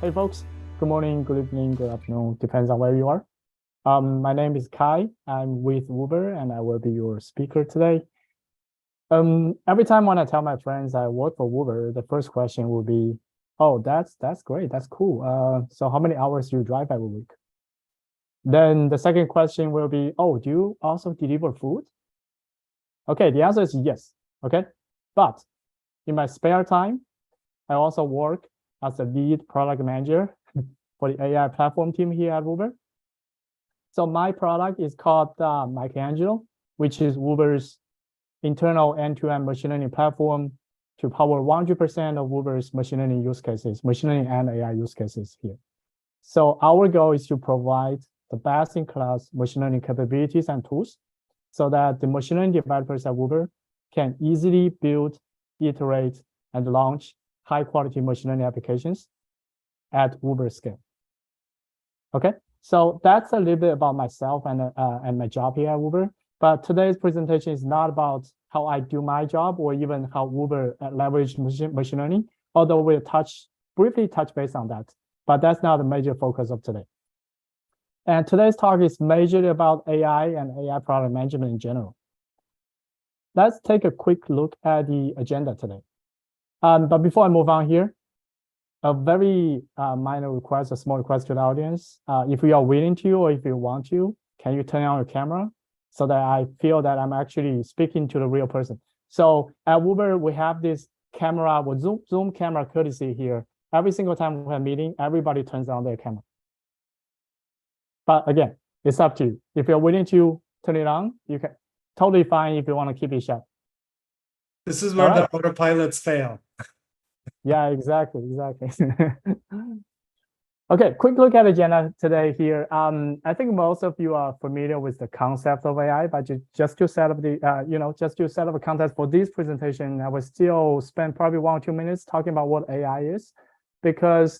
Hey folks, good morning, good evening, good afternoon, depends on where you are. My name is Kai. I'm with Uber and I will be your speaker today. Every time when I tell my friends I work for Uber, the first question will be, oh, that's great, that's cool. So how many hours do you drive every week? Then the second question will be, oh, do you also deliver food? Okay, the answer is yes, okay? But in my spare time, I also work as a lead product manager for the AI platform team here at Uber. So my product is called Michelangelo, which is Uber's internal end-to-end machine learning platform to power 100% of Uber's machine learning use cases, machine learning and AI use cases here. So our goal is to provide the best-in-class machine learning capabilities and tools so that the machine learning developers at Uber can easily build, iterate, and launch high-quality machine learning applications at Uber scale. Okay, so that's a little bit about myself and my job here at Uber. But today's presentation is not about how I do my job or even how Uber leverage machine learning, although we'll briefly touch base on that. But that's not the major focus of today. And today's talk is majorly about AI and AI product management in general. Let's take a quick look at the agenda today. But before I move on here, a very minor request, a small request to the audience. If you are willing to or if you want to, can you turn on your camera so that I feel that I'm actually speaking to the real person? So at Uber, we have this camera with Zoom camera courtesy here. Every single time we have a meeting, everybody turns on their camera. But again, it's up to you. If you're willing to turn it on, you can totally fine if you want to keep it shut. This is where the autopilots fail. Yeah, exactly. Okay, quick look at the agenda today here. I think most of you are familiar with the concept of AI, but just to set up the, just to set up a context for this presentation, I will still spend probably 1 or 2 minutes talking about what AI is, because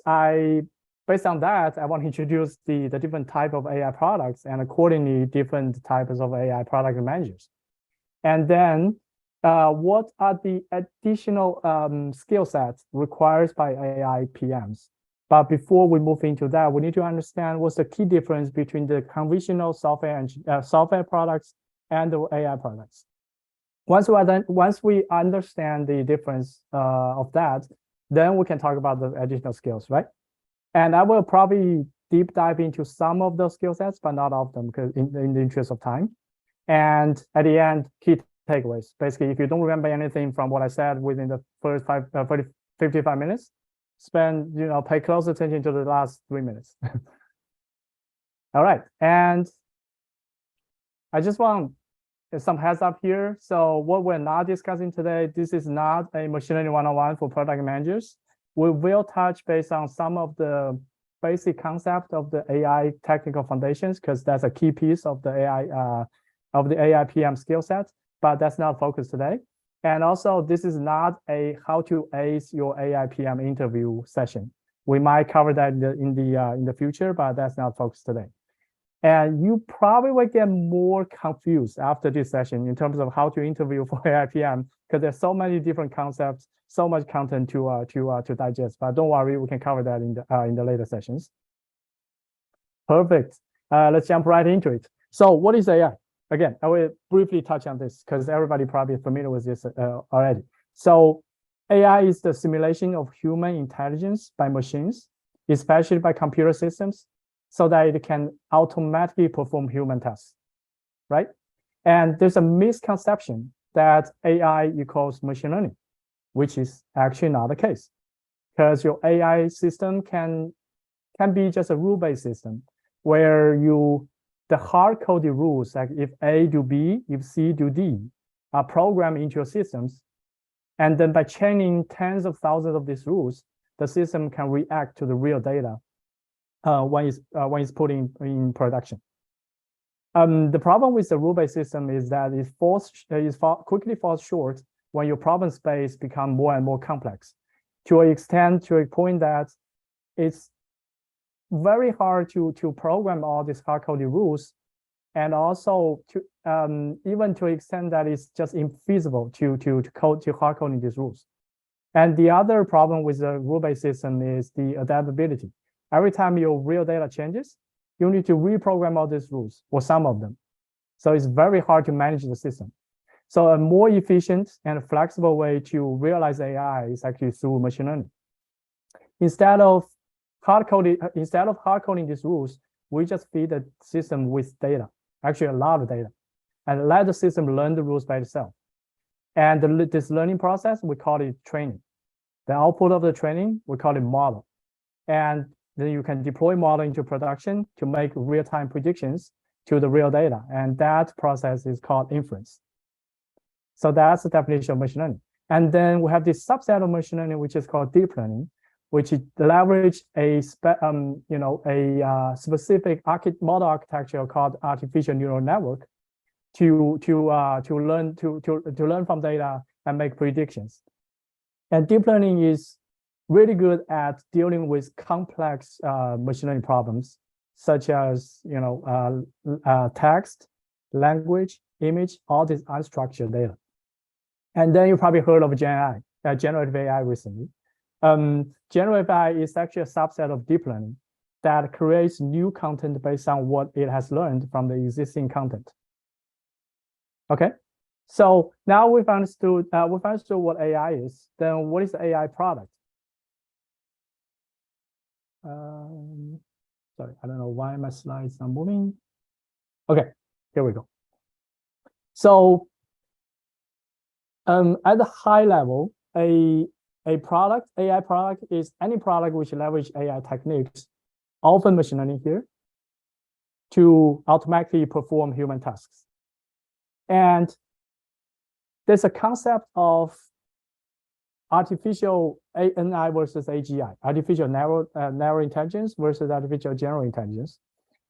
based on that, I want to introduce the different type of AI products and accordingly different types of AI product managers. And then what are the additional skill sets required by AIPMs? But before we move into that, we need to understand what's the key difference between the conventional software and software products and the AI products. Once we understand the difference of that, then we can talk about the additional skills, right? And I will probably deep dive into some of those skill sets, but not all of them, because in the interest of time. And at the end, key takeaways. Basically, if you don't remember anything from what I said within the first 55 minutes, pay close attention to the last 3 minutes. All right, and I just want some heads up here. So what we're not discussing today, this is not a machine learning 101 for product managers. We will touch base on some of the basic concept of the AI technical foundations, because that's a key piece of the AI AIPM skill set, but that's not focused today. And also, this is not a how to ace your AIPM interview session. We might cover that in the future, but that's not focused today. And you probably will get more confused after this session in terms of how to interview for AIPM, because there's so many different concepts, so much content to digest. But don't worry, we can cover that in the later sessions. Perfect. Let's jump right into it. So what is AI? Again, I will briefly touch on this because everybody probably familiar with this already. So AI is the simulation of human intelligence by machines, especially by computer systems, so that it can automatically perform human tasks, right? And there's a misconception that AI equals machine learning, which is actually not the case, because your AI system can be just a rule-based system where the hard-coded rules, like if A do B, if C do D, are programmed into your systems. And then by chaining tens of thousands of these rules, the system can react to the real data when it's put in production. The problem with the rule-based system is that it quickly falls short when your problem space becomes more and more complex, to a point that it's very hard to program all these hard-coded rules, and also to even to an extent that it's just infeasible to hard coding these rules. And the other problem with the rule-based system is the adaptability. Every time your real data changes, you need to reprogram all these rules or some of them. So it's very hard to manage the system. So a more efficient and flexible way to realize AI is actually through machine learning. Instead of hard coding these rules, we just feed the system with data, actually a lot of data, and let the system learn the rules by itself. And this learning process, we call it training. The output of the training, we call it model. And then you can deploy model into production to make real-time predictions to the real data. And that process is called inference. So that's the definition of machine learning. And then we have this subset of machine learning, which is called deep learning, which leverage a specific model architecture called artificial neural network to learn from data and make predictions. And deep learning is really good at dealing with complex machine learning problems, such as text, language, image, all this unstructured data. And then you probably heard of generative AI recently. Generative AI is actually a subset of deep learning that creates new content based on what it has learned from the existing content. Okay, so now we've understood what AI is. Then what is the AI product? Sorry, I don't know why my slides are moving. Okay, here we go. So at the high level, AI product is any product which leverage AI techniques, often machine learning here, to automatically perform human tasks. And there's a concept of artificial ANI versus AGI, artificial narrow intelligence versus artificial general intelligence.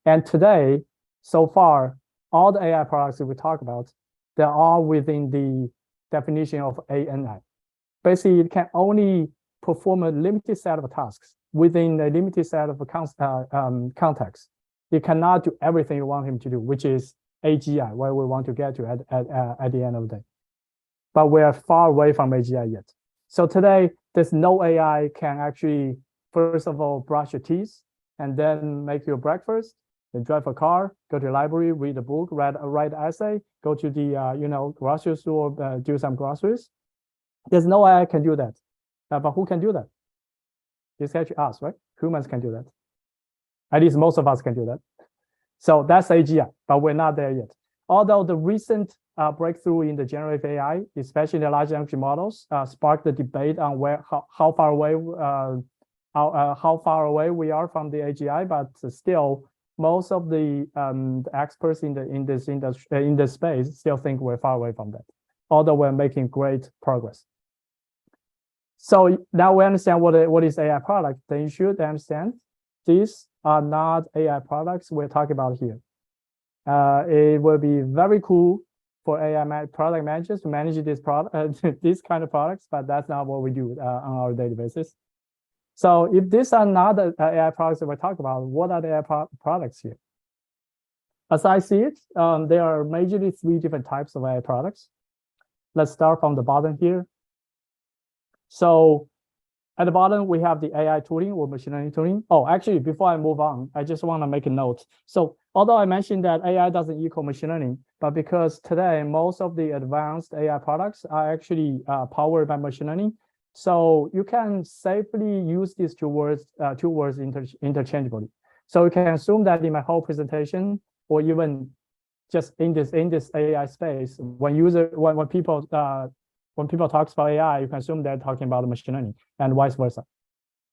And today, so far, all the AI products that we talk about, they're all within the definition of ANI. Basically, it can only perform a limited set of tasks within a limited set of context. It cannot do everything you want him to do, which is AGI, where we want to get to at the end of the day. But we are far away from AGI yet. So today, there's no AI can actually, first of all, brush your teeth, and then make your breakfast, then drive a car, go to the library, read a book, write an essay, go to the grocery store, do some groceries. There's no AI can do that. But who can do that? It's actually us, right? Humans can do that. At least most of us can do that. So that's AGI, but we're not there yet. Although the recent breakthrough in the generative AI, especially the large language models, sparked the debate on how far away we are from the AGI, but still, most of the experts in this space still think we're far away from that, although we're making great progress. So now we understand what is AI product. Then you should understand these are not AI products we're talking about here. It will be very cool for AI product managers to manage this these kind of products, but that's not what we do on our daily basis. So if these are not the AI products that we're talking about, what are the AI products here? As I see it, there are majorly 3 different types of AI products. Let's start from the bottom here. So at the bottom, we have the AI tooling or machine learning tooling. Oh, actually, before I move on, I just want to make a note. So although I mentioned that AI doesn't equal machine learning, but because today, most of the advanced AI products are actually powered by machine learning, so you can safely use these two words interchangeably. So you can assume that in my whole presentation, or even just in this AI space, when people talk about AI, you can assume they're talking about machine learning and vice versa.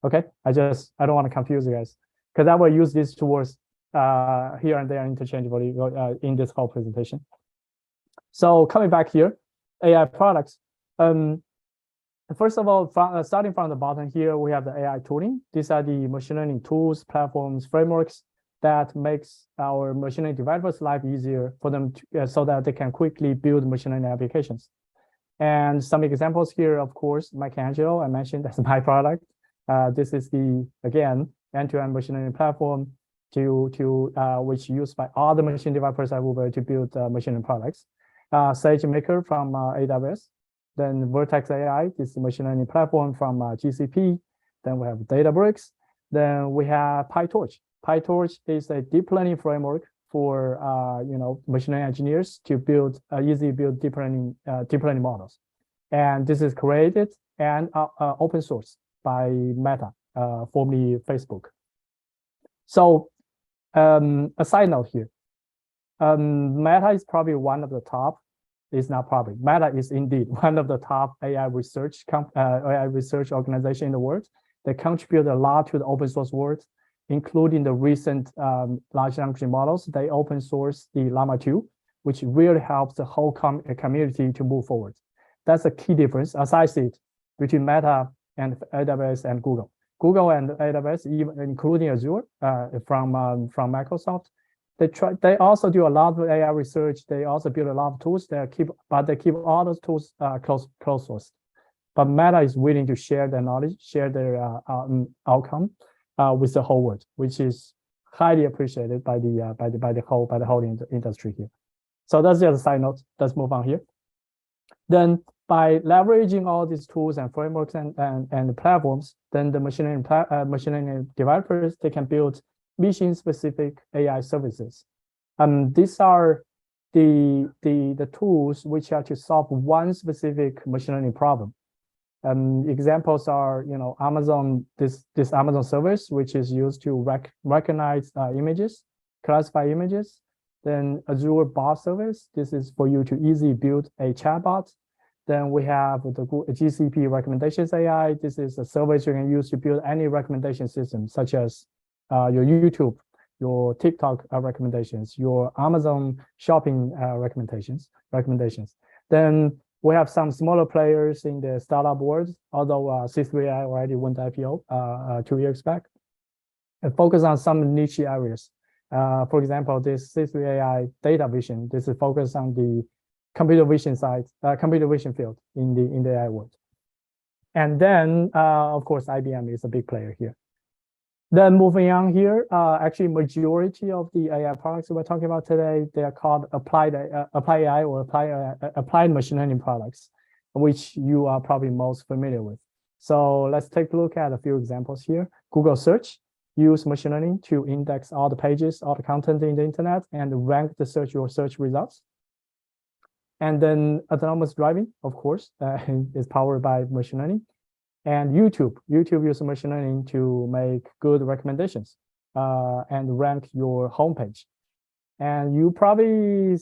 Okay, I don't want to confuse you guys, because I will use these two words here and there interchangeably in this whole presentation. So coming back here, AI products. First of all, starting from the bottom here, we have the AI tooling. These are the machine learning tools, platforms, frameworks that makes our machine learning developers' life easier for them so that they can quickly build machine learning applications. And some examples here, of course, Michelangelo, I mentioned that's my product. This is the, again, end-to-end machine learning platform which used by all the machine developers at Uber to build machine learning products. SageMaker from AWS. Then Vertex AI, this machine learning platform from GCP. Then we have Databricks. Then we have PyTorch. PyTorch is a deep learning framework for machine learning engineers to build easily build deep learning models. And this is created and open source by Meta, formerly Facebook. So a side note here, Meta is probably one of the top. It's not probably. Meta is indeed one of the top AI research organization in the world. They contribute a lot to the open source world, including the recent large language models. They open source the Llama 2, which really helps the whole community to move forward. That's a key difference, as I see it, between Meta and AWS and Google. Google and AWS, even including Azure from Microsoft, they also do a lot of AI research. They also build a lot of tools. They keep all those tools close source. But Meta is willing to share their knowledge, share their outcome with the whole world, which is highly appreciated by the whole industry here. So that's just a side note. Let's move on here. Then by leveraging all these tools and frameworks and platforms, then the machine learning developers, they can build mission-specific AI services. These are the tools which are to solve one specific machine learning problem. Examples are, Amazon, this Amazon service, which is used to recognize images, classify images. Then Azure bot service. This is for you to easily build a chatbot. Then we have the GCP recommendations AI. This is a service you can use to build any recommendation system, such as your YouTube, your TikTok recommendations, your Amazon shopping recommendations. Then we have some smaller players in the startup world, although C3AI already went IPO 2 years back, and focus on some niche areas. For example, this C3AI data vision, this is focused on the computer vision side, computer vision field in the AI world. And then, of course, IBM is a big player here. Then moving on here, actually majority of the AI products we're talking about today, they are called applied AI or applied machine learning products, which you are probably most familiar with. So let's take a look at a few examples here. Google Search use machine learning to index all the pages, all the content in the internet, and rank your search results. And then autonomous driving, of course, is powered by machine learning. And YouTube uses machine learning to make good recommendations and rank your homepage. And you probably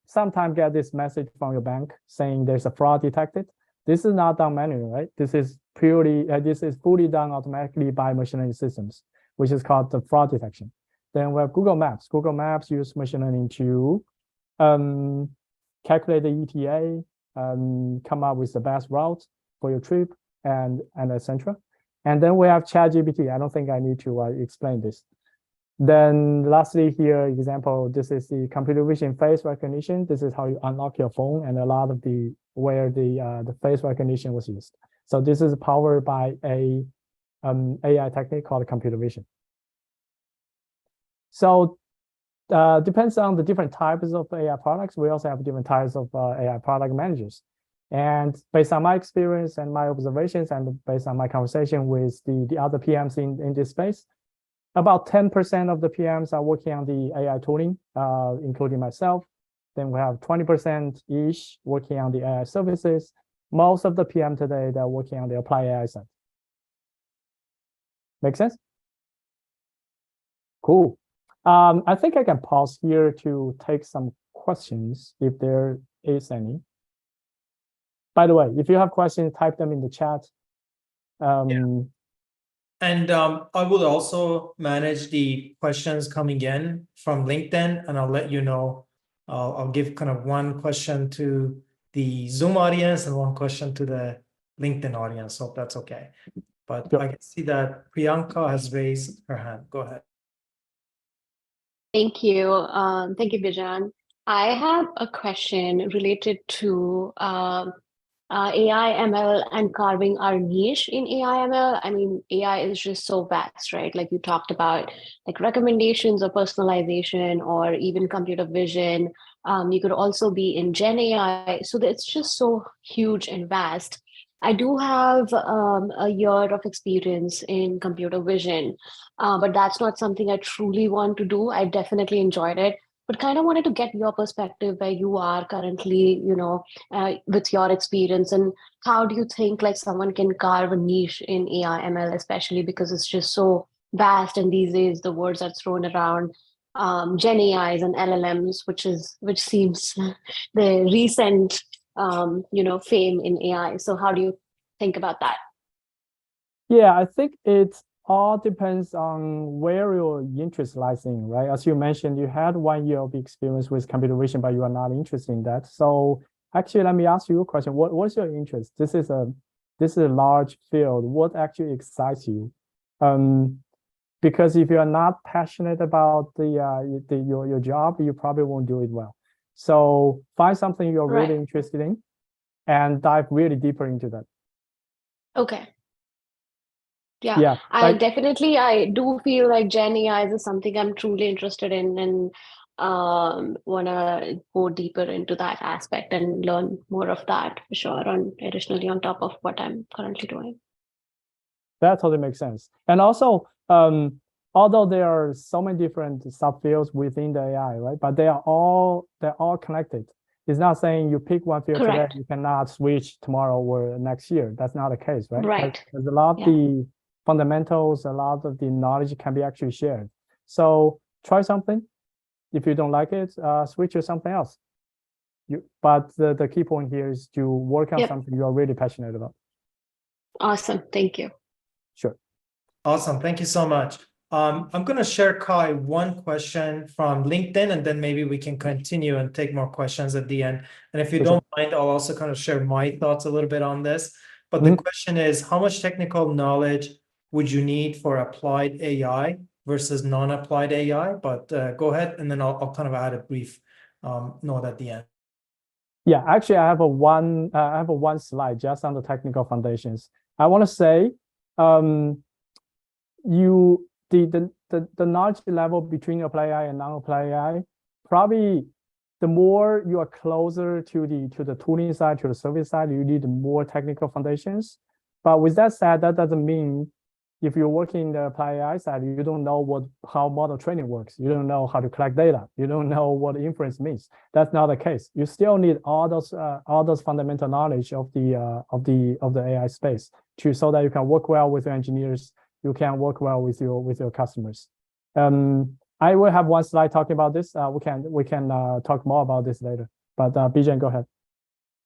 sometimes get this message from your bank saying there's a fraud detected. This is not done manually, right? This is fully done automatically by machine learning systems, which is called the fraud detection. Then we have Google Maps. Google Maps use machine learning to calculate the ETA, come up with the best route for your trip, and etc. And then we have ChatGPT. I don't think I need to explain this. Then lastly here, example, this is the computer vision face recognition. This is how you unlock your phone, and a lot of where the face recognition was used. So this is powered by a AI technique called computer vision. So depends on the different types of AI products. We also have different types of AI product managers. And based on my experience and my observations, and based on my conversation with the other PMs in this space, about 10% of the PMs are working on the AI tooling, including myself. Then we have 20%-ish working on the AI services. Most of the PM today, they're working on the applied AI side. Make sense? Cool. I think I can pause here to take some questions if there is any. By the way, if you have questions, type them in the chat. And I will also manage the questions coming in from LinkedIn, and I'll let you know. I'll give kind of one question to the Zoom audience and one question to the LinkedIn audience. Hope that's okay. But sure. I can see that Priyanka has raised her hand. Go ahead. Thank you. Thank you, Bijan. I have a question related to AI, ML, and carving our niche in AI, ML. I mean, AI is just so vast, right? Like you talked about, like recommendations or personalization or even computer vision. You could also be in Gen AI. So it's just so huge and vast. I do have a year of experience in computer vision, but that's not something I truly want to do. I definitely enjoyed it, but kind of wanted to get your perspective where you are currently, with your experience, and how do you think like someone can carve a niche in AI ML, especially because it's just so vast, and these days the words are thrown around, Gen AIs and LLMs, which seems the recent fame in AI. So how do you think about that? Yeah, I think it all depends on where your interest lies in, right? As you mentioned, you had 1 year of experience with computer vision, but you are not interested in that. So actually, let me ask you a question. What's your interest? This is a large field. What actually excites you? Because if you are not passionate about your job, you probably won't do it well. So find something you're really Right. interested in and dive really deeper into that. Okay. Yeah, Yeah, I do feel like Gen AI is something I'm truly interested in, and want to go deeper into that aspect and learn more of that for sure, additionally on top of what I'm currently doing. that totally makes sense. And also, although there are so many different subfields within the AI, right? But they're all connected. It's not saying you pick one field today, Correct. you cannot switch tomorrow or next year. That's not the case, right? Right. There's a lot of Yeah. the fundamentals, a lot of the knowledge can be actually shared. So try something. If you don't like it, switch to something else. But the key point here is to work on Yep. something you are really passionate about. Awesome. Thank you. Sure. Awesome. Thank you so much. I'm going to share, Kai, one question from LinkedIn, and then maybe we can continue and take more questions at the end. And if you For don't mind, I'll also kind of share my thoughts a little bit on this. But the question is, how much technical knowledge would you need for applied AI versus non-applied AI? But go ahead, and then I'll kind of add a brief note at the end. Yeah, actually, I have a one slide just on the technical foundations. I want to say, the knowledge level between applied AI and non-applied AI, probably the more you are closer to the tooling side, to the service side, you need more technical foundations. But with that said, that doesn't mean if you're working in the applied AI side, you don't know how model training works. You don't know how to collect data. You don't know what inference means. That's not the case. You still need all those fundamental knowledge of the AI space so that you can work well with your engineers. You can work well with your customers. I will have one slide talking about this. We can talk more about this later. But Bijan, go ahead.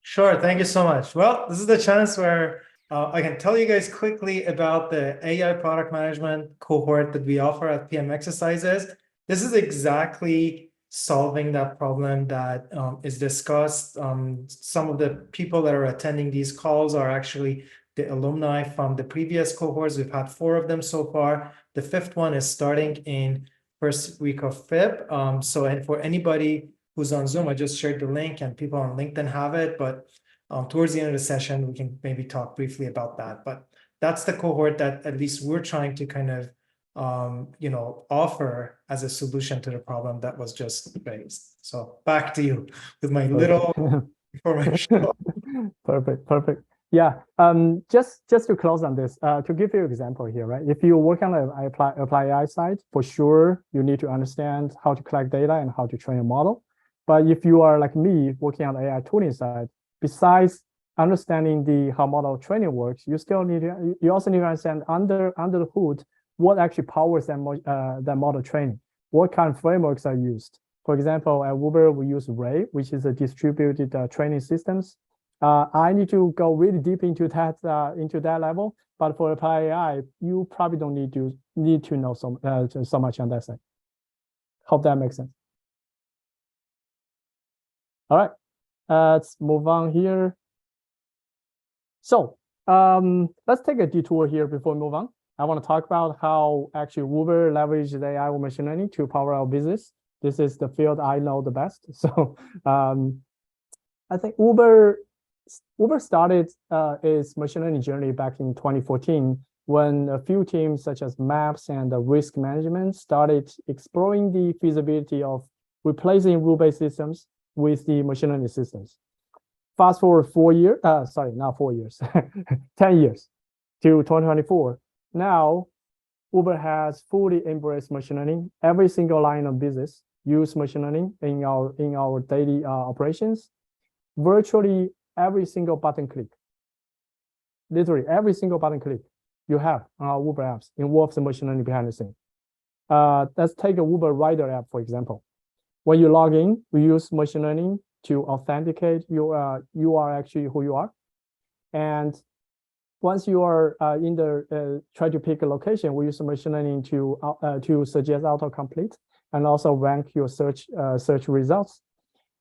Sure. Thank you so much. Well, this is the chance where I can tell you guys quickly about the AI product management cohort that we offer at PM Exercises. This is exactly solving that problem that is discussed. Some of the people that are attending these calls are actually the alumni from the previous cohorts. We've had 4 of them so far. The 5th one is starting in first week of Feb. And for anybody who's on Zoom, I just shared the link, and people on LinkedIn have it. But towards the end of the session, we can maybe talk briefly about that. But that's the cohort that at least we're trying to kind of offer as a solution to the problem that was just raised. So back to you with my little information. Perfect. Yeah. Just to close on this, to give you an example here, right? If you work on the apply AI side, for sure you need to understand how to collect data and how to train a model. But if you are like me, working on the AI tooling side, besides understanding how model training works, you also need to understand under the hood what actually powers that model training. What kind of frameworks are used? For example, at Uber, we use Ray, which is a distributed training systems. I need to go really deep into that level. But for applied AI, you probably don't need to know so much on that side. Hope that makes sense. All right, let's move on here. So let's take a detour here before we move on. I want to talk about how actually Uber leverages AI or machine learning to power our business. This is the field I know the best. So I think Uber started its machine learning journey back in 2014 when a few teams such as Maps and risk management started exploring the feasibility of replacing rule-based systems with the machine learning systems. Fast forward 4 years, sorry, not 4 years, 10 years to 2024. Now, Uber has fully embraced machine learning. Every single line of business use machine learning in our daily operations. Virtually every single button click, literally every single button click you have on our Uber apps involves the machine learning behind the scene. Let's take a Uber rider app, for example. When you log in, we use machine learning to authenticate you are actually who you are. And once you are in the try to pick a location, we use machine learning to suggest autocomplete and also rank your search results.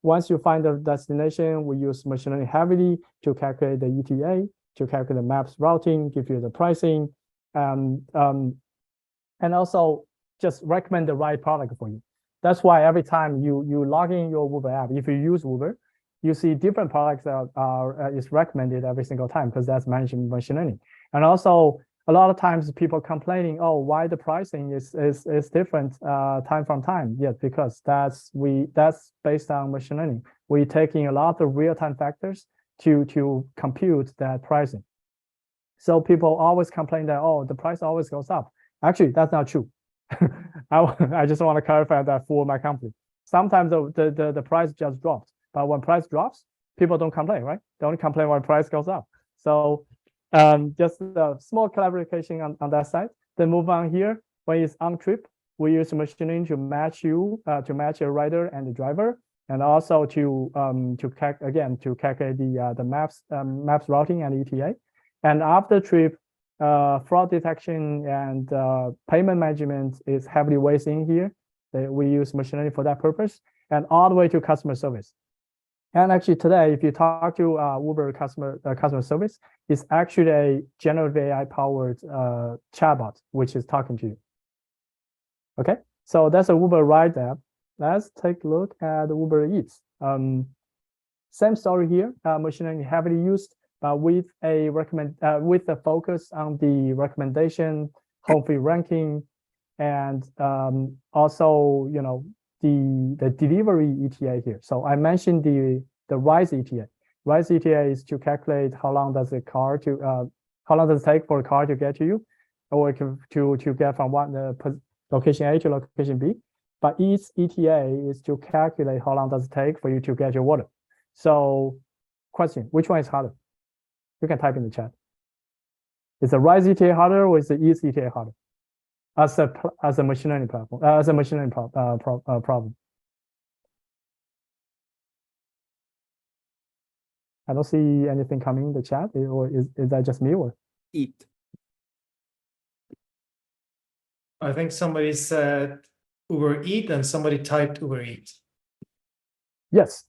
Once you find the destination, we use machine learning heavily to calculate the ETA, to calculate the maps routing, give you the pricing, and also just recommend the right product for you. That's why every time you log in your Uber app, if you use Uber, you see different products that is recommended every single time because that's managing machine learning. And also a lot of times people complaining, oh, why the pricing is different time from time? Yes, because that's based on machine learning. We're taking a lot of real-time factors to compute that pricing. So people always complain that, oh, the price always goes up. Actually, that's not true. I just want to clarify that for my company. Sometimes the price just drops, but when price drops, people don't complain, right? They only complain when price goes up. So just a small clarification on that side. Then move on here. When it's on trip, we use machine learning to match you to match a rider and the driver, and also to calculate the maps routing and ETA. And after trip, fraud detection and payment management is heavily weighted in here. We use machine learning for that purpose, and all the way to customer service. And actually today, if you talk to Uber customer service, it's actually a generative AI powered chatbot, which is talking to you. Okay, so that's a Uber ride app. Let's take a look at Uber Eats. Same story here, machine learning heavily used, but with a focus on the recommendation, home feed ranking, and also the delivery ETA here. So I mentioned the rise ETA. Rise ETA is to calculate how long does it take for a car to get to you, or to get from location A to location B. But each ETA is to calculate how long does it take for you to get your order. So, question: which one is harder? You can type in the chat. Is the rise ETA harder or is the ease ETA harder? As a machine learning platform, as a machine learning problem. I don't see anything coming in the chat, or is that just me or? Eat. I think somebody said Uber Eat and somebody typed Uber Eat. Yes,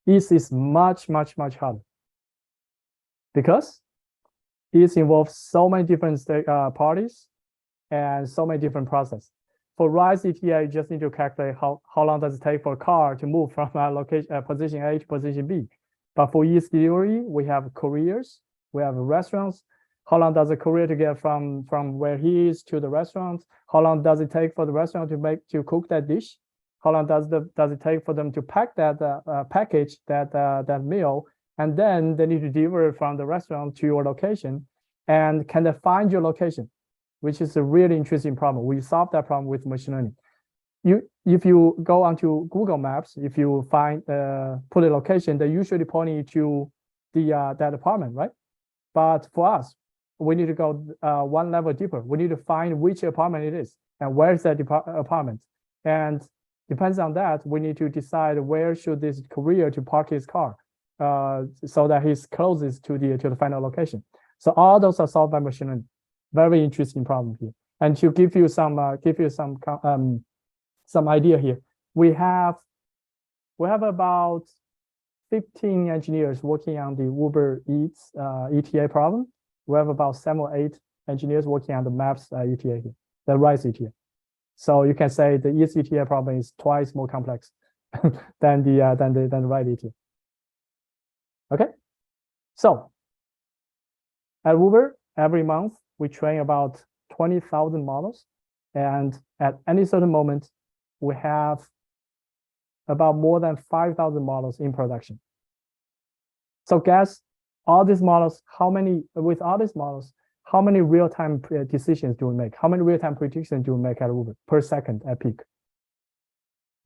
ease is much harder because it involves so many different parties and so many different processes. For rise ETA, you just need to calculate how long does it take for a car to move from position A to position B. But for ease delivery, we have couriers, we have restaurants. How long does a courier to get from where he is to the restaurant? How long does it take for the restaurant to cook that dish? How long does it take for them to pack that package that meal? And then they need to deliver it from the restaurant to your location. And can they find your location? Which is a really interesting problem. We solved that problem with machine learning. If you go onto Google Maps, if you find put a location, they usually point you to that apartment, right? But for us, we need to go one level deeper. We need to find which apartment it is and where is that apartment. And depends on that, we need to decide where should this courier to park his car so that he's closest to the final location. So all those are solved by machine learning. Very interesting problem here. And to give you some idea here, we have about 15 engineers working on the Uber Eats ETA problem. We have about 7 or 8 engineers working on the Maps ETA here, the rise ETA. So you can say the Eats ETA problem is twice more complex than the ride ETA. Okay, so at Uber, every month we train about 20,000 models, and at any certain moment we have about more than 5,000 models in production. So guess all these models, with all these models, how many real-time decisions do we make? How many real-time predictions do we make at Uber per second at peak?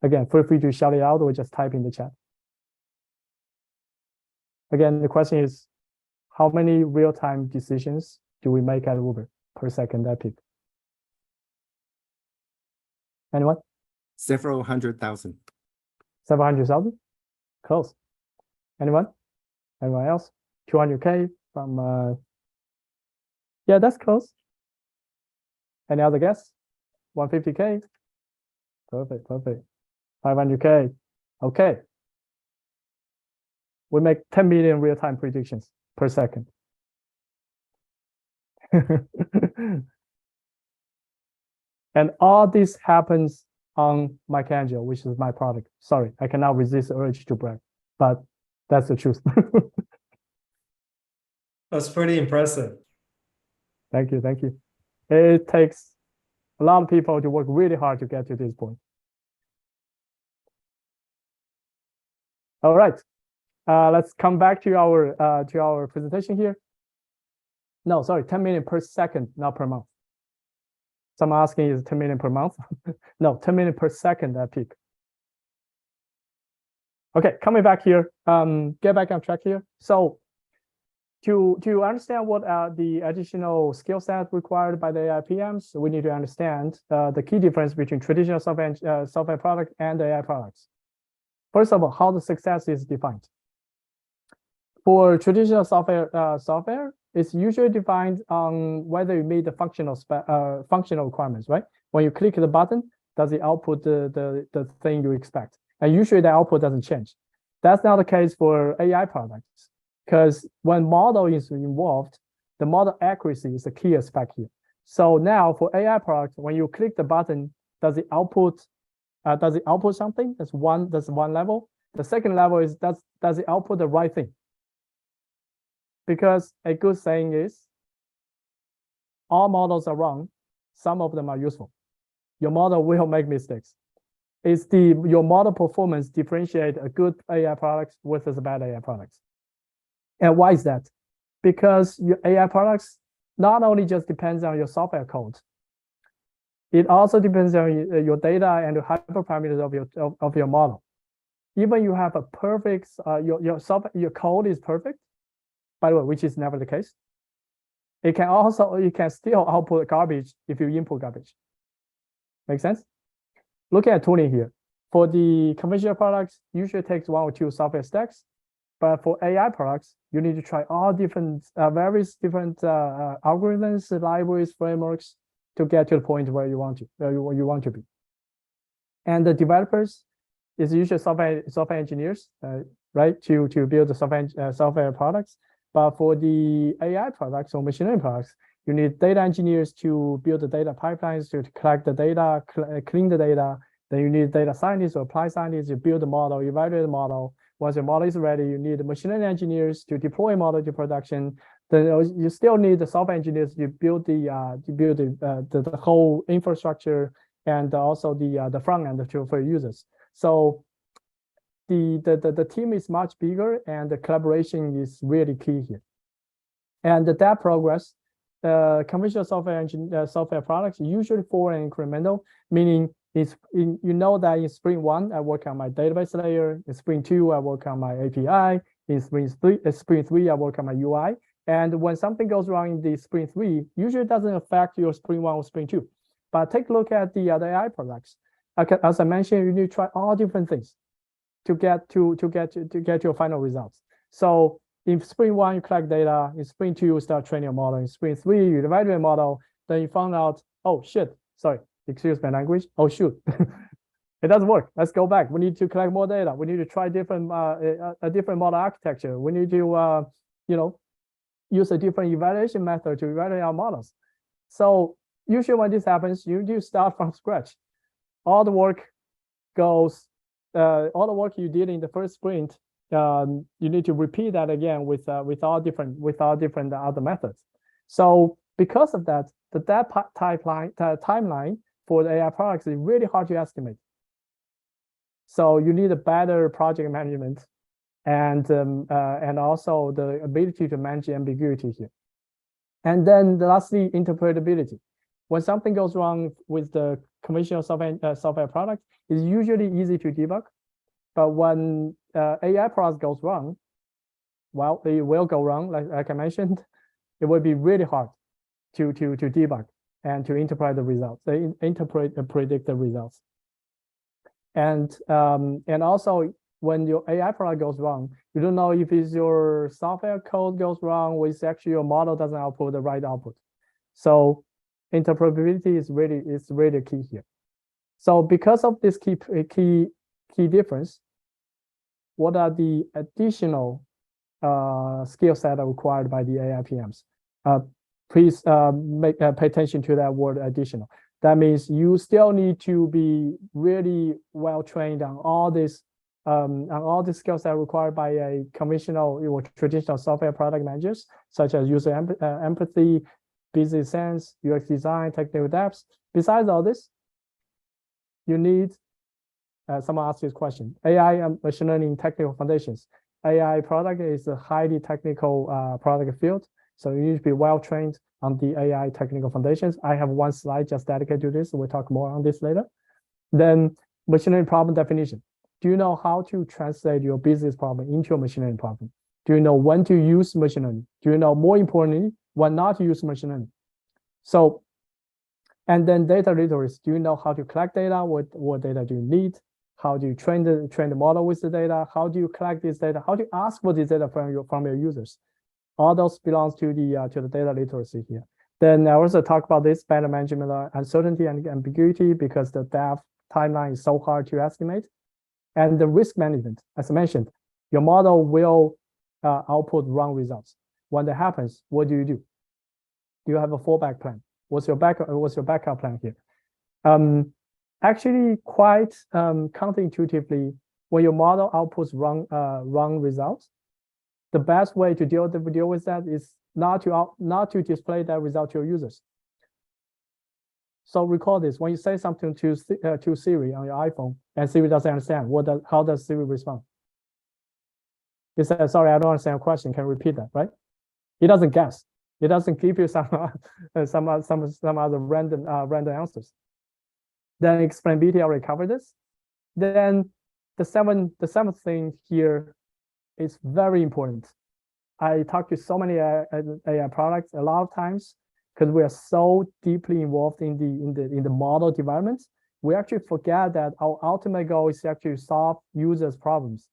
Again, feel free to shout it out or just type in the chat. Again, the question is, how many real-time decisions do we make at Uber per second at peak? Anyone? Several 100,000. 700,000? Close. Anyone? Anyone else? 200K from, yeah, that's close. Any other guess? 150K? Perfect, perfect. 500K. Okay. We make 10 million real-time predictions per second. And all this happens on Michelangelo, which is my product. Sorry, I cannot resist the urge to brag, but that's the truth. That's pretty impressive. Thank you, thank you. It takes a lot of people to work really hard to get to this point. All right, let's come back to our presentation here. No, sorry, 10 million per second, not per month. Someone asking, is 10 million per month? No, 10 million per second at peak. Okay, coming back here, get back on track here. So to understand what are the additional skill set required by the AIPMs, we need to understand the key difference between traditional software product and AI products. First of all, how the success is defined. For traditional software, it's usually defined on whether you meet the functional requirements, right? When you click the button, does it output the thing you expect? And usually the output doesn't change. That's not the case for AI products, because when model is involved, the model accuracy is the key aspect here. So now for AI products, when you click the button, does it output something? That's one level. The second level is does it output the right thing? Because a good saying is, all models are wrong, some of them are useful. Your model will make mistakes. It's your model performance differentiate a good AI products versus a bad AI products. And why is that? Because your AI products not only just depends on your software code, it also depends on your data and the hyperparameters of your model. Even you have a perfect, your code is perfect, by the way, which is never the case. It can still output garbage if you input garbage. Make sense? Look at tooling here. For the conventional products, usually takes 1 or 2 software stacks. But for AI products, you need to try all different, various different algorithms, libraries, frameworks to get to the point where you want to be. And the developers is usually software engineers, right? To build the software products. But for the AI products or machine learning products, you need data engineers to build the data pipelines to collect the data, clean the data. Then you need data scientists or applied scientists to build the model, evaluate the model. Once your model is ready, you need the machine learning engineers to deploy a model to production. Then you still need the software engineers to build the whole infrastructure and also the front end for users. So the team is much bigger and the collaboration is really key here. And that progress, conventional software products usually forward and incremental, meaning you know that in Spring 1, I work on my database layer. In Spring 2, I work on my API. In Spring 3, I work on my UI. And when something goes wrong in the Spring 3, usually it doesn't affect your Spring 1 or Spring 2. But take a look at the other AI products. As I mentioned, you need to try all different things to get your final results. So in Spring 1, you collect data. In Spring 2, you start training a model. In Spring 3, you evaluate a model. Then you found out, oh shit, sorry, excuse my language. Oh shoot, it doesn't work. Let's go back. We need to collect more data. We need to try a different model architecture. We need to use a different evaluation method to evaluate our models. So usually when this happens, you start from scratch. All the work you did in the first sprint, you need to repeat that again with all different other methods. So because of that, the timeline for the AI products is really hard to estimate. So you need a better project management and also the ability to manage ambiguity here. And then lastly, interpretability. When something goes wrong with the conventional software product, it's usually easy to debug. But when AI product goes wrong, well, it will go wrong, like I mentioned. It will be really hard to debug and to interpret the results. They predict the results. And also when your AI product goes wrong, you don't know if it's your software code goes wrong or it's actually your model doesn't output the right output. So interpretability is really key here. So because of this key difference, what are the additional skill set required by the AIPMs? Please pay attention to that word additional. That means you still need to be really well trained on all this skills that are required by a conventional or traditional software product managers, such as user empathy, business sense, UX design, technical depth. Besides all this, you need, someone asked this question, AI and machine learning technical foundations. AI product is a highly technical product field, so you need to be well trained on the AI technical foundations. I have one slide just dedicated to this. We'll talk more on this later. Then machine learning problem definition. Do you know how to translate your business problem into a machine learning problem? Do you know when to use machine learning? Do you know, more importantly, when not to use machine learning? So, and then data literacy. Do you know how to collect data? What data do you need? How do you train the model with the data? How do you collect this data? How do you ask for this data from your users? All those belongs to the data literacy here. Then I also talk about this better management of uncertainty and ambiguity, because the dev timeline is so hard to estimate. And the risk management, as I mentioned, your model will output wrong results. When that happens, what do? Do you have a fallback plan? What's your backup plan here? Actually, quite counterintuitively, when your model outputs wrong results, the best way to deal with that is not to display that result to your users. So recall this: when you say something to Siri on your iPhone and Siri doesn't understand, how does Siri respond? It says, "Sorry, I don't understand your question. Can you repeat that?" Right? It doesn't guess. It doesn't give you some other random answers. Then explainability, I already covered this. Then the seventh thing here is very important. I talk to so many AI products a lot of times because we are so deeply involved in the model development. We actually forget that our ultimate goal is to actually solve users' problems.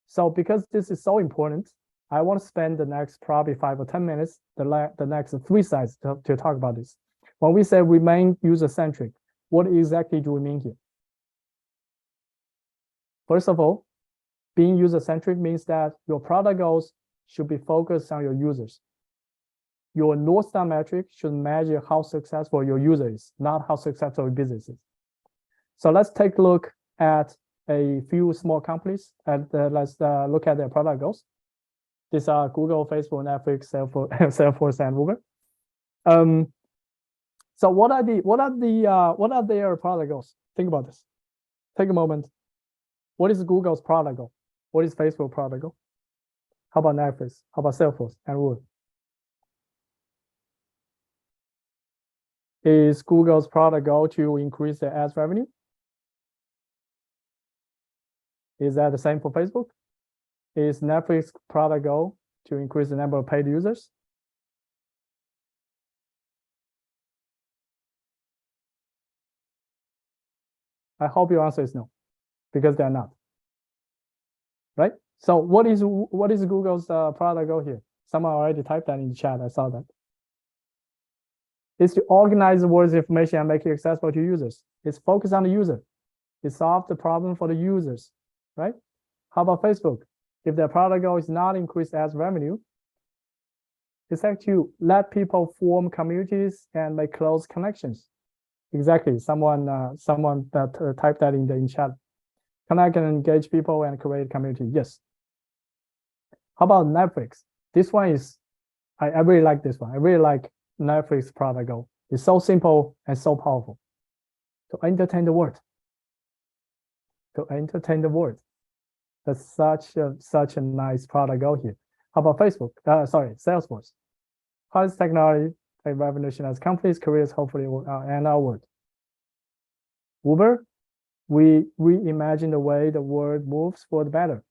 So because this is so important, I want to spend the next probably 5 or 10 minutes, the next 3 slides to talk about this. When we say remain user-centric, what exactly do we mean here? First of all, being user-centric means that your product goals should be focused on your users. Your North Star metric should measure how successful your user is, not how successful your business is. So let's take a look at a few small companies, and let's look at their product goals. These are Google, Facebook, Netflix, Salesforce, and Uber. So what are their product goals? Think about this. Take a moment. What is Google's product goal? What is Facebook's product goal? How about Netflix? How about Salesforce and Uber? Is Google's product goal to increase their ads revenue? Is that the same for Facebook? Is Netflix product goal to increase the number of paid users? I hope your answer is no, because they're not. Right? So what is Google's product goal here? Someone already typed that in the chat. I saw that. It's to organize the world's information and make it accessible to users. It's focused on the user. It solves the problem for the users, right? How about Facebook? If their product goal is not increase ads revenue, it's actually to let people form communities and make close connections. Exactly. Someone that typed that in the chat. Connect and engage people and create community. Yes. How about Netflix? This one is, I really like this one. I really like Netflix product goal. It's so simple and so powerful. To entertain the world. to entertain the world. That's such a nice product out here. How about Facebook? Sorry, Salesforce. How is technology a revolution as companies, careers, hopefully, and our world? Uber, we reimagine the way the world moves for the better.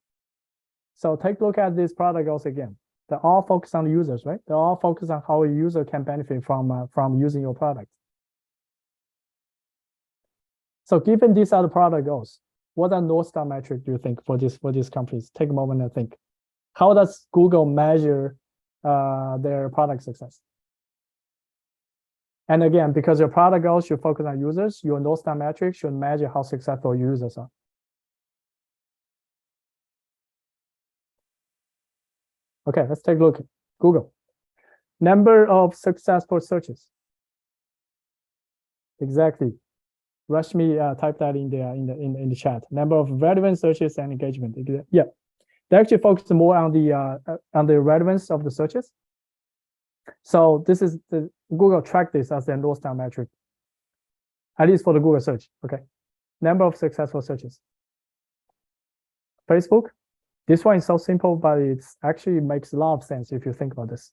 So take a look at this product also again. They're all focused on the users, right? They're all focused on how a user can benefit from using your product. So given these are the product goals, what are North Star metrics do you think for these companies? Take a moment and think. How does Google measure their product success? And again, because your product goals should focus on users, your North Star metrics should measure how successful users are. Okay, let's take a look. Google. Number of successful searches. Exactly. Rashmi type that in the chat. Number of relevant searches and engagement. Yeah, they actually focus more on the relevance of the searches. So this is the Google track this as their North Star metric, at least for the Google search. Okay, number of successful searches. Facebook. This one is so simple, but it actually makes a lot of sense if you think about this.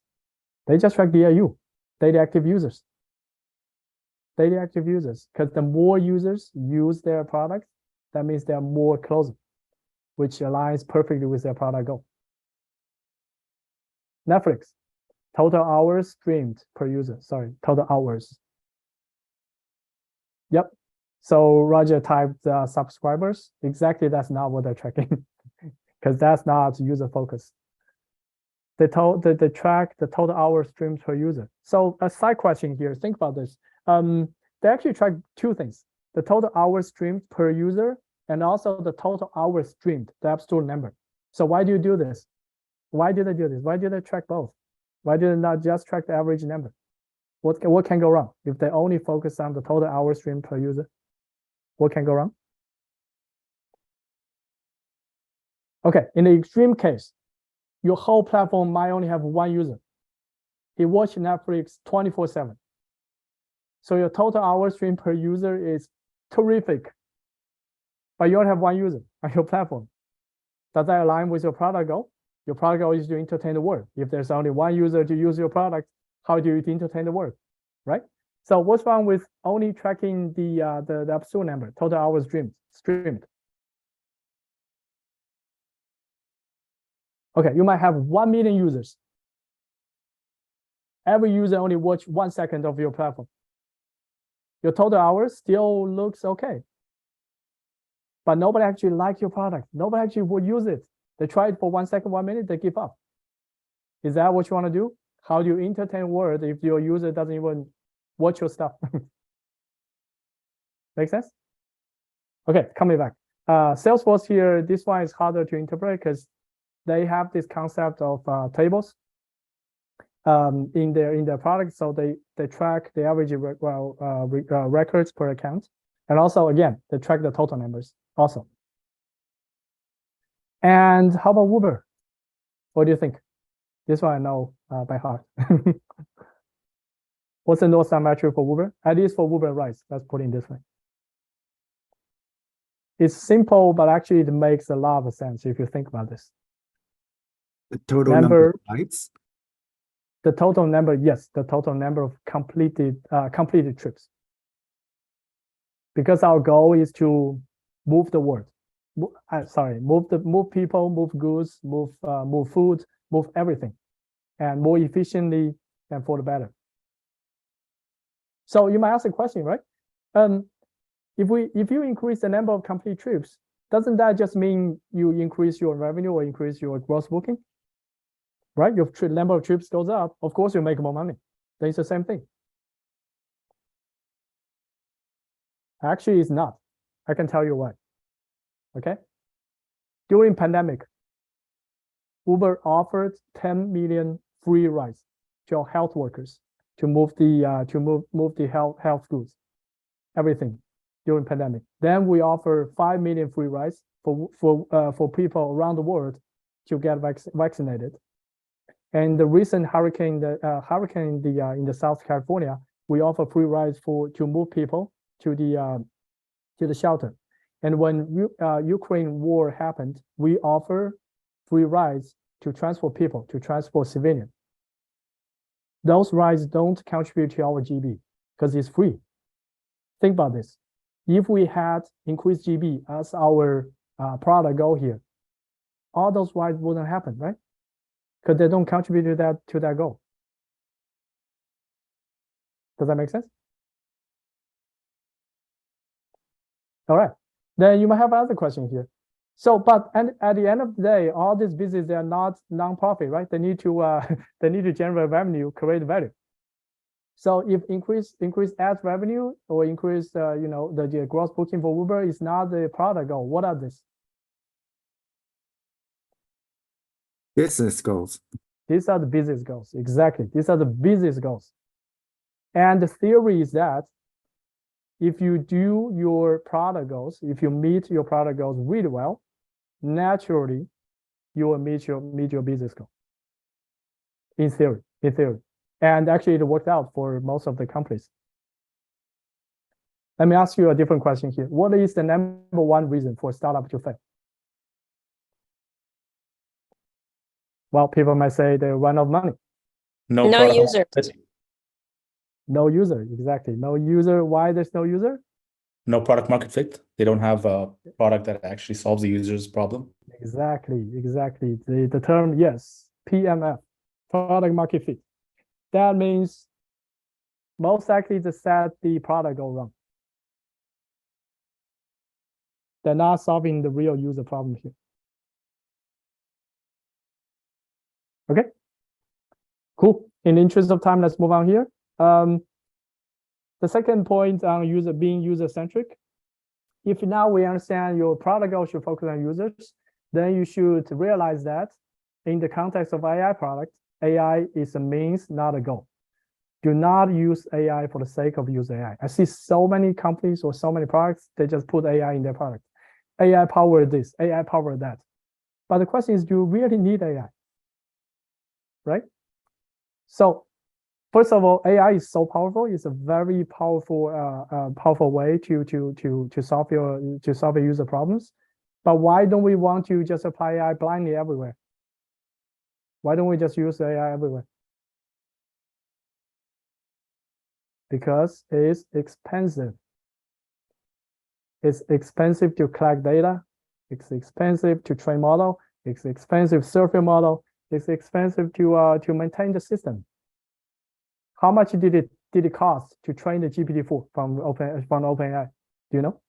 They just track DAU, daily active users. Daily active users, because the more users use their product, that means they are more closer, which aligns perfectly with their product goal. Netflix, total hours streamed per user. Sorry, total hours. Yep. So Roger typed subscribers. Exactly, that's not what they're tracking, because that's not user focused. They track the total hours streamed per user. So a side question here, think about this. They actually track two things: the total hours streamed per user, and also the total hours streamed, the absolute number. So why do you do this? Why do they do this? Why do they track both? Why do they not just track the average number? What can go wrong if they only focus on the total hours streamed per user? What can go wrong? Okay, in the extreme case, your whole platform might only have one user. He watches Netflix 24/7. So your total hours stream per user is terrific, but you only have one user on your platform. Does that align with your product goal? Your product goal is to entertain the world. If there's only one user to use your product, how do you entertain the world, right? So what's wrong with only tracking the absolute number, total hours streamed? Okay, you might have 1 million users. Every user only watch 1 second of your platform. Your total hours still looks okay, but nobody actually likes your product. Nobody actually would use it. They try it for 1 second, 1 minute, they give up. Is that what you want to do? How do you entertain the world if your user doesn't even watch your stuff? Make sense? Okay, coming back. Salesforce here, this one is harder to interpret because they have this concept of tables in their product. So they track the average records per account. And also, again, they track the total numbers also. And how about Uber? What do you think? This one I know by heart. What's the North Star metric for Uber? At least for Uber rides, let's put it this way. It's simple, but actually it makes a lot of sense if you think about this. The total number of rides? The total number, yes, the total number of completed trips. Because our goal is to move the world. Move people, move goods, move food, move everything, and more efficiently and for the better. So you might ask a question, right? If you increase the number of complete trips, doesn't that just mean you increase your revenue or increase your gross booking? Right? Your number of trips goes up. Of course, you make more money. Then it's the same thing. Actually, it's not. I can tell you why. Okay. During pandemic, Uber offered 10 million free rides to health workers to move the health goods, everything during pandemic. Then we offer 5 million free rides for people around the world to get vaccinated. And the recent hurricane in the South California, we offer free rides to move people to the shelter. And when Ukraine war happened, we offer free rides to transport people, to transport civilians. Those rides don't contribute to our GB because it's free. Think about this. If we had increased GB as our product goal here, all those rides wouldn't happen, right? Because they don't contribute to that goal. Does that make sense? All right. Then you might have other question here. So, but at the end of the day, all these businesses, they are not non-profit, right? They need to they need to generate revenue, create value. So if increase ads revenue or increase the gross booking for Uber is not the product goal, what are this? Business goals. These are the business goals. Exactly. These are the business goals. And the theory is that if you do your product goals, if you meet your product goals really well, naturally you will meet your business goal. In theory. And actually it worked out for most of the companies. Let me ask you a different question here. What is the number one reason for startup to fail? Well, people might say they run out of money. No user. No user, exactly. No user. Why there's no user? No product market fit. They don't have a product that actually solves the user's problem. Exactly. The term, yes, PMF, product market fit. That means most likely to set the product go wrong. They're not solving the real user problem here. Okay, cool. In the interest of time, let's move on here. The second point on being user-centric. If now we understand your product goal should focus on users, then you should realize that in the context of AI product, AI is a means, not a goal. Do not use AI for the sake of using AI. I see so many companies or so many products, they just put AI in their product. AI power this, AI power that. But the question is, do you really need AI? Right? So first of all, AI is so powerful. It's a very powerful way to solve your user problems. But why don't we want to just apply AI blindly everywhere? Why don't we just use AI everywhere? Because it's expensive. It's expensive to collect data. It's expensive to train model. It's expensive to serve your model. It's expensive to maintain the system. How much did it cost to train the GPT-4 from OpenAI? Do you know?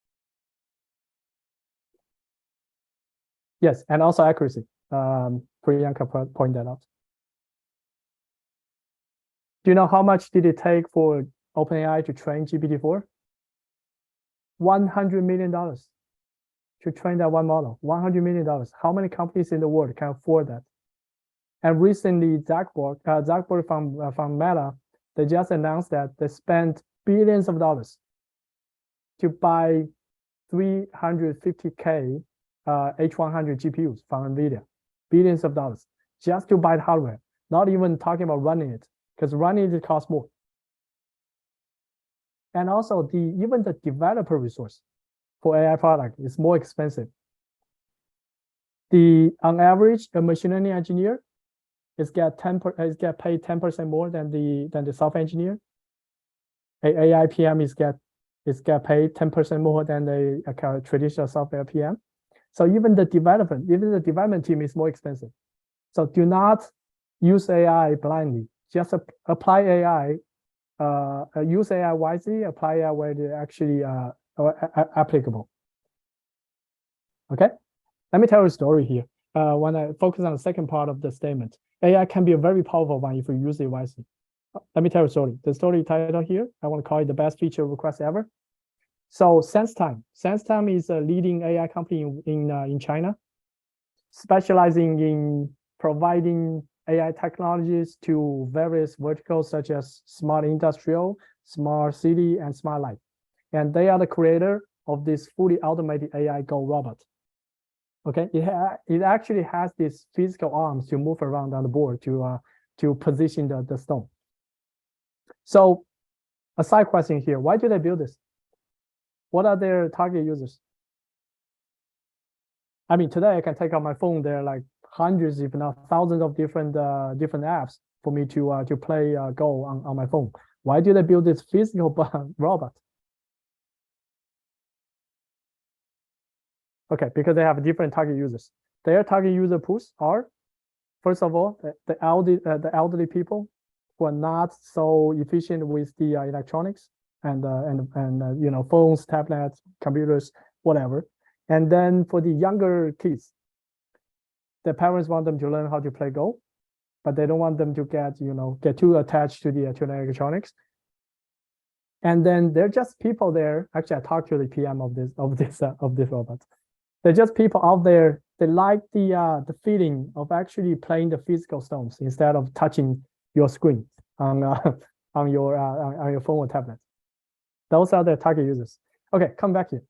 Yes, and also accuracy. Priyanka pointed that out. Do you know how much did it take for OpenAI to train GPT-4? $100 million to train that one model. $100 million. How many companies in the world can afford that? And recently, Zuckerberg from Meta, they just announced that they spent billions of dollars to buy 350K H100 GPUs from NVIDIA. Billions of dollars just to buy the hardware. Not even talking about running it, because running it costs more. And also even the developer resource for AI product is more expensive. On average, a machine learning engineer get paid 10% more than the software engineer. AIPM is get paid 10% more than the traditional software PM. So even the development team is more expensive. So do not use AI blindly. Just apply AI, use AI wisely, apply AI where they actually applicable. Okay, let me tell you a story here. When I focus on the second part of the statement, AI can be a very powerful one if you use it wisely. Let me tell you a story. The story title here, I want to call it the best feature request ever. So SenseTime. SenseTime is a leading AI company in China, specializing in providing AI technologies to various verticals such as smart industrial, smart city, and smart life. And they are the creator of this fully automated AI Go robot. Okay, it actually has these physical arms to move around on the board to position the stone. So a side question here, why do they build this? What are their target users? I mean, today I can take out my phone. There are like hundreds, if not thousands, of different apps for me to play Go on my phone. Why did I build this physical robot? Okay, because they have different target users. Their target user pools are, first of all, the elderly people who are not so efficient with the electronics and you know, phones, tablets, computers, whatever. And then for the younger kids, the parents want them to learn how to play Go, but they don't want them to get too attached to the electronics. And then they're just people there. Actually, I talked to the PM of this robot. They're just people out there. They like the feeling of actually playing the physical stones instead of touching your screen on your phone or tablet. Those are the target users. Okay, come back here.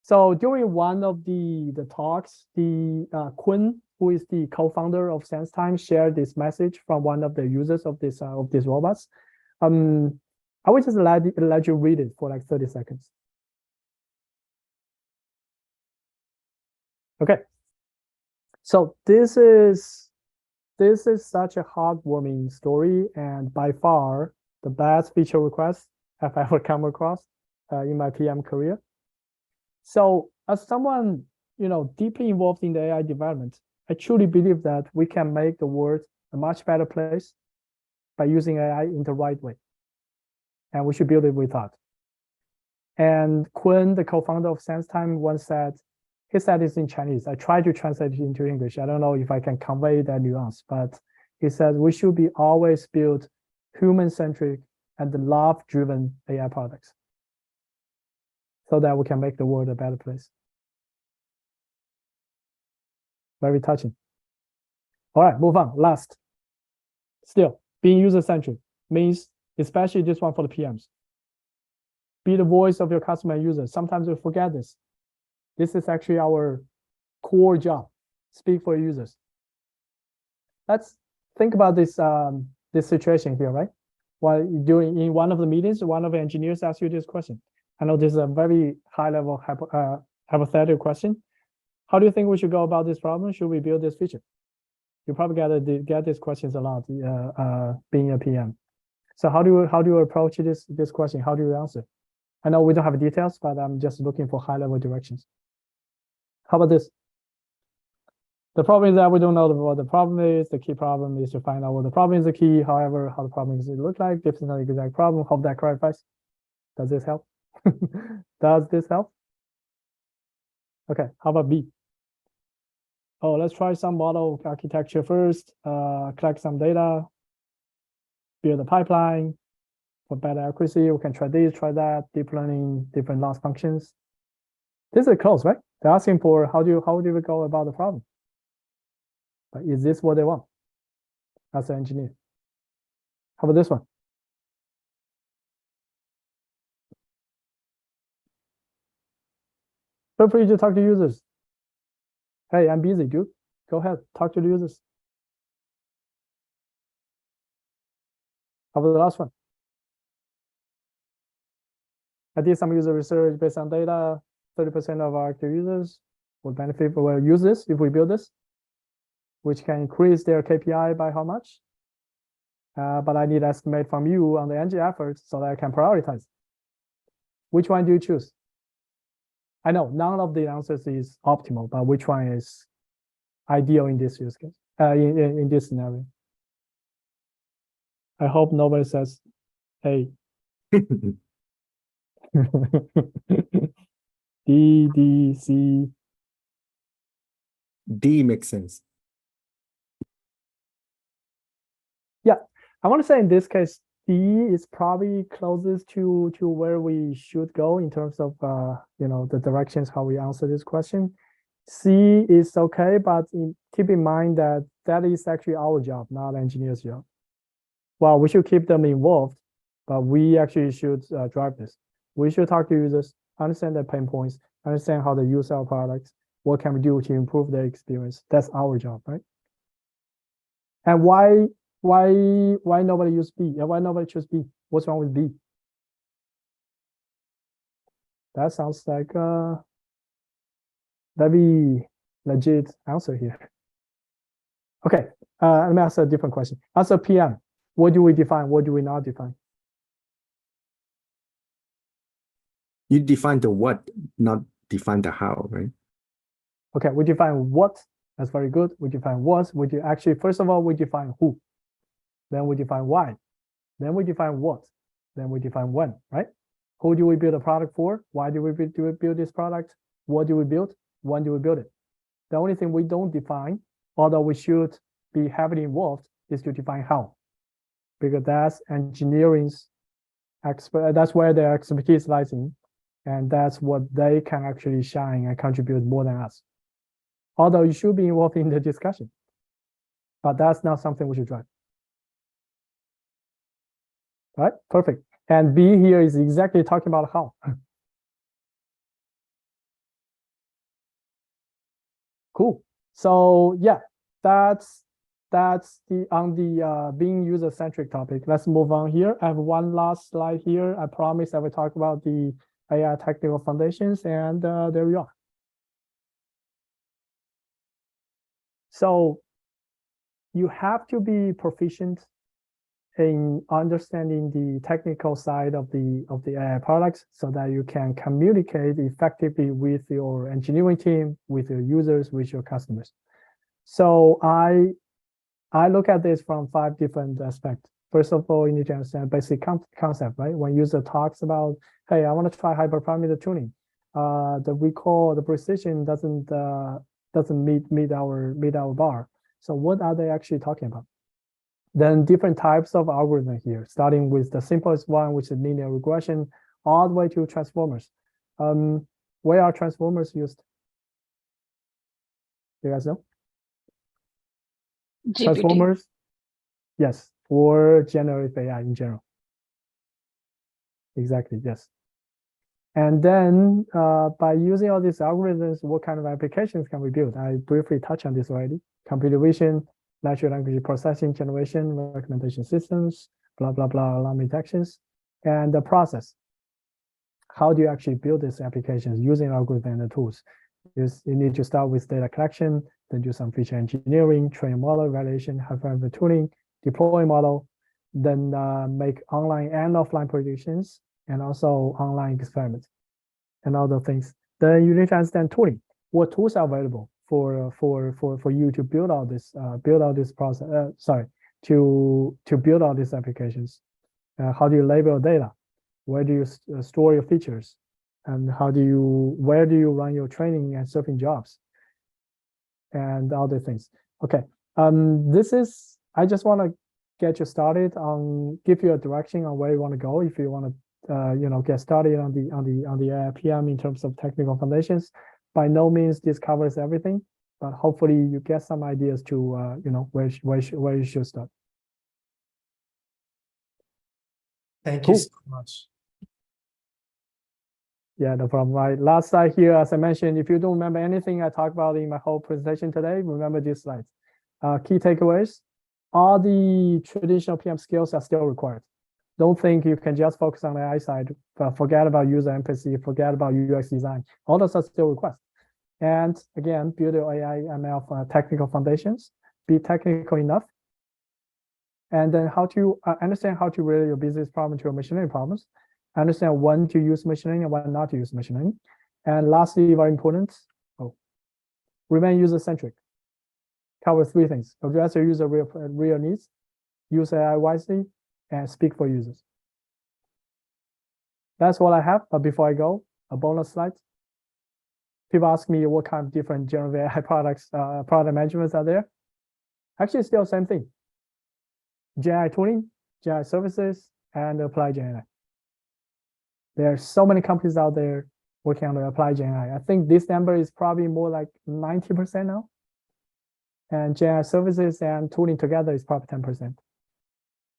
So during one of the talks, the Quinn, who is the co-founder of SenseTime, shared this message from one of the users of these robots. I will just let you read it for like 30 seconds. Okay. So this is such a heartwarming story, and by far the best feature request I've ever come across in my PM career. So as someone, you know, deeply involved in the AI development, I truly believe that we can make the world a much better place by using AI in the right way. And we should build it with thought. And Quinn, the co-founder of SenseTime, once said, he said it's in Chinese. I tried to translate it into English. I don't know if I can convey that nuance, but he said we should be always build human-centric and love-driven AI products so that we can make the world a better place. Very touching. All right, move on. Last. Still, being user-centric means, especially this one for the PMs, be the voice of your customer and users. Sometimes we forget this. This is actually our core job. Speak for users. Let's think about this this situation here, right? While in one of the meetings, one of the engineers asked you this question. I know this is a very high-level hypothetical question. How do you think we should go about this problem? Should we build this feature? You probably get these questions a lot, being a PM. So how do you approach this question? How do you answer? I know we don't have details, but I'm just looking for high-level directions. How about this? The problem is that we don't know what the problem is. The key problem is to find out what the problem is the key. However, how the problem is look like, this is not the exact problem. Hope that clarifies. Does this help? Does this help? Okay, how about B? Oh, let's try some model architecture first, collect some data, build a pipeline for better accuracy. We can try this, try that, deep learning, different loss functions. This is close, right? They're asking for how do we go about the problem? But is this what they want as an engineer? How about this one? Feel free to talk to users. Hey, I'm busy, dude. Go ahead, talk to the users. How about the last one? I did some user research based on data. 30% of our active users will benefit will use this if we build this, which can increase their KPI by how much? But I need an estimate from you on the engine efforts so that I can prioritize. Which one do you choose? I know none of the answers is optimal, but which one is ideal in this use case, in this scenario? I hope nobody says, hey. D, D, C. D makes sense. Yeah, I want to say in this case, D is probably closest to where we should go in terms of you know, the directions how we answer this question. C is okay, but keep in mind that is actually our job, not engineers' job. Well, we should keep them involved, but we actually should drive this. We should talk to users, understand their pain points, understand how they use our products, what can we do to improve their experience. That's our job, right? And why nobody use B? Why nobody choose B? What's wrong with B? That sounds like very legit answer here. Okay, let me ask a different question. As a PM, what do we define? What do we not define? You define the what, not define the how, right? Okay, we define what. That's very good. We define what. Actually, first of all, we define who. Then we define why. Then we define what. Then we define when, right? Who do we build a product for? Why do we build this product? What do we build? When do we build it? The only thing we don't define, although we should be heavily involved, is to define how. Because that's engineering's expert, that's where their expertise lies in. And that's what they can actually shine and contribute more than us. Although you should be involved in the discussion. But that's not something we should drive. Right? Perfect. And B here is exactly talking about how. Cool. So yeah, that's the on the being user-centric topic. Let's move on here. I have one last slide here. I promise I will talk about the AI technical foundations, and there we are. So you have to be proficient in understanding the technical side of the AI products so that you can communicate effectively with your engineering team, with your users, with your customers. So I look at this from 5 different aspects. First of all, you need to understand basic concept, right? When user talks about, hey, I want to try hyperparameter tuning, the recall, the precision doesn't meet our bar. So what are they actually talking about? Then different types of algorithm here, starting with the simplest one, which is linear regression, all the way to transformers. Where are transformers used? You guys know? GPT. Transformers, yes, for generative AI in general. Exactly, yes. And then by using all these algorithms, what kind of applications can we build? I briefly touched on this already. Computer vision, natural language processing, generation, recommendation systems, blah, blah, blah, alarm detections, and the process. How do you actually build these applications using algorithm and the tools? You need to start with data collection, then do some feature engineering, train model evaluation, hyperparameter tuning, deploy model, then make online and offline predictions, and also online experiments, and all those things. Then you need to understand tooling. What tools are available for you to build out this process? To build out these applications. How do you label data? Where do you store your features? And where do you run your training and surfing jobs? And other things. Okay. I just want to get you started on, give you a direction on where you want to go if you want to get started on the AIPM in terms of technical foundations. By no means this covers everything, but hopefully you get some ideas to where you should start. Thank you so much. Yeah, no problem. Right. Last slide here, as I mentioned, if you don't remember anything I talked about in my whole presentation today, remember these slides. Key takeaways: all the traditional PM skills are still required. Don't think you can just focus on the AI side, but forget about user empathy, forget about UX design. All those are still required. And again, build your AI ML technical foundations, be technical enough, and then how to understand how to relate your business problem to your machine learning problems, understand when to use machine learning and when not to use machine learning. And lastly, very important, remain user-centric. Cover 3 things: address your user real needs, use AI wisely, and speak for users. That's all I have. But before I go, a bonus slide. People ask me what kind of different generative AI products, product managements are there. Actually, still the same thing. GenAI tooling, GenAI services, and applied GenAI. There are so many companies out there working on the applied GenAI. I think this number is probably more like 90% now. And GenAI services and tooling together is probably 10%.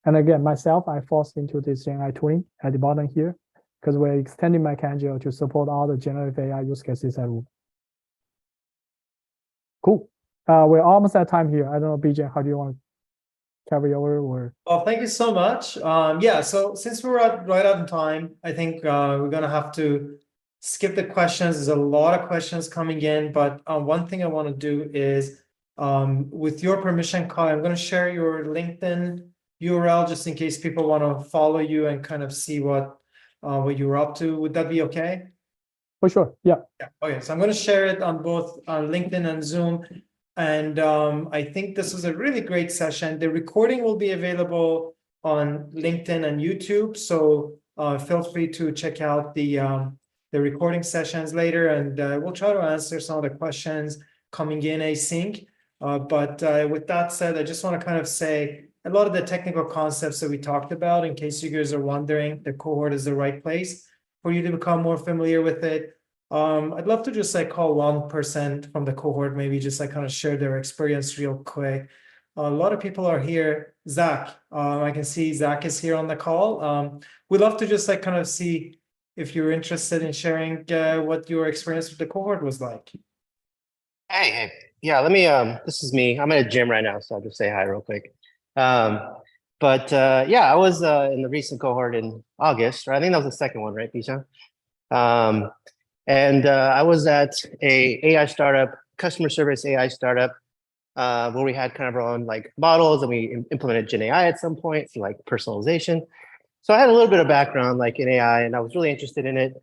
And again, myself, I forced into this GenAI tooling at the bottom here, because we're extending my Kanjo to support all the generative AI use cases at Woob. Cool. We're almost at time here. I don't know, BJ, how do you want to carry over? Or Well, thank you so much. Yeah, so since we're right on time, I think we're gonna have to skip the questions. There's a lot of questions coming in, but one thing I want to do is, with your permission, Kai, I'm going to share your LinkedIn URL just in case people want to follow you and kind of see what you're up to. Would that be okay? For sure. Yeah. Yeah. Okay. So I'm going to share it on both LinkedIn and Zoom. And I think this was a really great session. The recording will be available on LinkedIn and YouTube. So feel free to check out the recording sessions later, and we'll try to answer some of the questions coming in async. But with that said, I just want to kind of say a lot of the technical concepts that we talked about, in case you guys are wondering, the cohort is the right place for you to become more familiar with it. I'd love to just like call one person from the cohort, maybe just like kind of share their experience real quick. A lot of people are here. Zach, I can see Zach is here on the call. We'd love to just like kind of see if you're interested in sharing what your experience with the cohort was like. Hey, yeah, let me, this is me. I'm at a gym right now, so I'll just say hi real quick. Yeah, I was in the recent cohort in August, right? I think that was the second one, right, Bijan? I was at a AI startup, customer service AI startup, where we had kind of our own like models, and we implemented Gen AI at some point for like personalization. So I had a little bit of background like in AI, and I was really interested in it.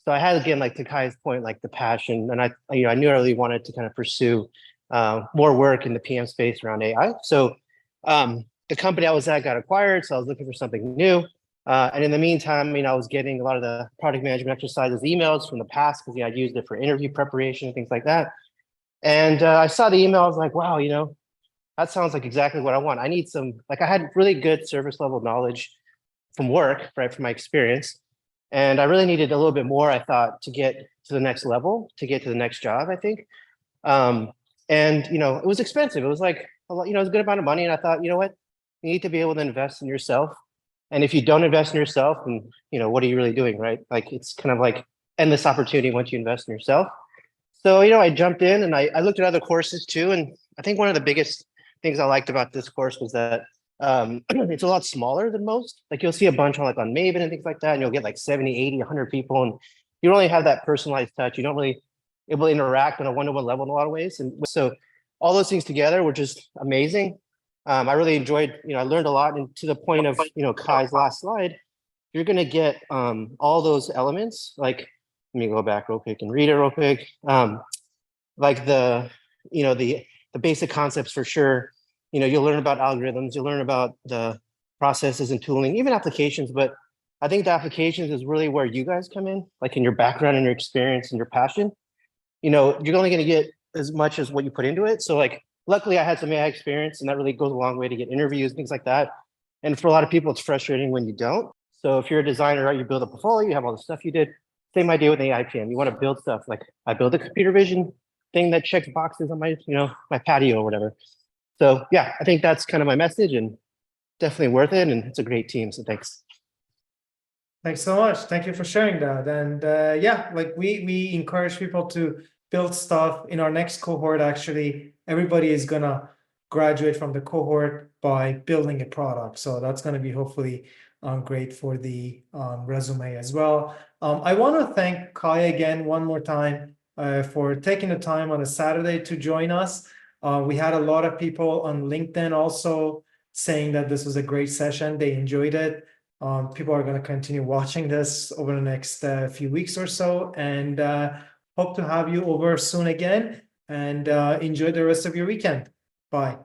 So I had, again, like to Kai's point, like the passion, and I knew I really wanted to kind of pursue more work in the PM space around AI. So the company I was at got acquired, so I was looking for something new. And in the meantime, I was getting a lot of the product management exercises, emails from the past, because I'd used it for interview preparation and things like that. And I saw the email, I was like, wow, that sounds like exactly what I want. I need some, like I had really good service level knowledge from work, right, from my experience. And I really needed a little bit more, I thought, to get to the next level, to get to the next job, I think. It was expensive. It was like, it was a good amount of money. And I thought, you know what, you need to be able to invest in yourself. And if you don't invest in yourself, then, what are you really doing, right? Like, it's kind of like endless opportunity once you invest in yourself. So, I jumped in and I looked at other courses too. And I think one of the biggest things I liked about this course was that it's a lot smaller than most. Like you'll see a bunch on Maven and things like that, and you'll get like 70, 80, 100 people, and you don't really have that personalized touch. You don't really able to interact on a one-to-one level in a lot of ways. And so all those things together were just amazing. I really enjoyed, I learned a lot, and to the point of, Kai's last slide, you're going to get all those elements. Like, let me go back real quick and read it real quick. Like the basic concepts for sure. You'll learn about algorithms, you'll learn about the processes and tooling, even applications. But I think the applications is really where you guys come in, like in your background and your experience and your passion. You're only going to get as much as what you put into it. So like, luckily I had some AI experience, and that really goes a long way to get interviews, things like that. And for a lot of people, it's frustrating when you don't. So if you're a designer, right, you build a portfolio, you have all the stuff you did. Same idea with AIPM. You want to build stuff like I build a computer vision thing that checks boxes on my, my patio or whatever. So yeah, I think that's kind of my message, and definitely worth it. And it's a great team. So thanks. Thanks so much. Thank you for sharing that. And yeah, like we encourage people to build stuff in our next cohort. Actually, everybody is going to graduate from the cohort by building a product. So that's going to be hopefully great for the resume as well. I want to thank Kai again one more time for taking the time on a Saturday to join us. We had a lot of people on LinkedIn also saying that this was a great session. They enjoyed it. People are going to continue watching this over the next few weeks or so, and hope to have you over soon again, and enjoy the rest of your weekend. Bye.